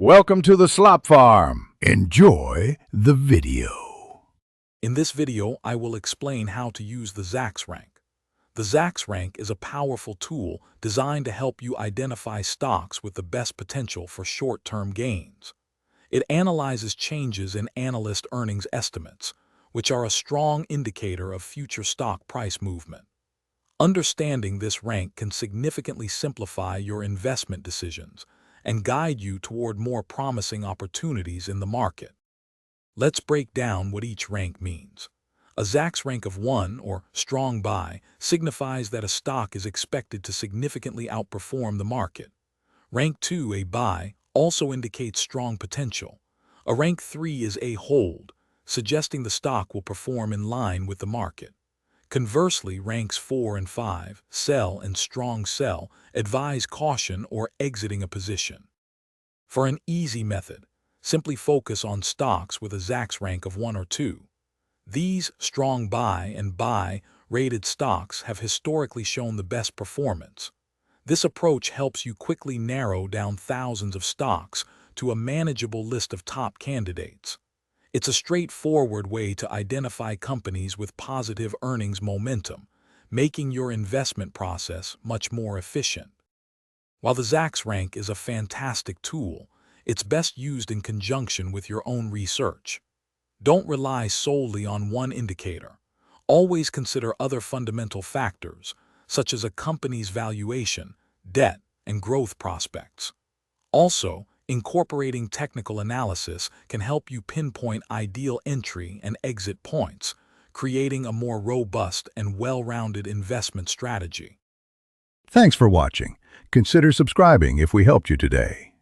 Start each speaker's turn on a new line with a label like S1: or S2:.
S1: Welcome to the Slop Farm. Enjoy the video.
S2: In this video, I will explain how to use the Zacks rank. The Zacks rank is a powerful tool designed to help you identify stocks with the best potential for short-term gains. It analyzes changes in analyst earnings estimates, which are a strong indicator of future stock price movement. Understanding this rank can significantly simplify your investment decisions and guide you toward more promising opportunities in the market. Let's break down what each rank means. A Zacks rank of 1, or strong buy, signifies that a stock is expected to significantly outperform the market. Rank 2, a buy, also indicates strong potential. A rank 3 is a hold, suggesting the stock will perform in line with the market. Conversely, ranks 4 and 5, sell and strong sell, advise caution or exiting a position. For an easy method, simply focus on stocks with a Zacks rank of 1 or 2. These strong buy and buy rated stocks have historically shown the best performance. This approach helps you quickly narrow down thousands of stocks to a manageable list of top candidates. It's a straightforward way to identify companies with positive earnings momentum, making your investment process much more efficient. While the Zacks rank is a fantastic tool, it's best used in conjunction with your own research. Don't rely solely on one indicator. Always consider other fundamental factors, such as a company's valuation, debt, and growth prospects. Also, incorporating technical analysis can help you pinpoint ideal entry and exit points, creating a more robust and well-rounded investment strategy.
S1: Thanks for watching. Consider subscribing if we helped you today.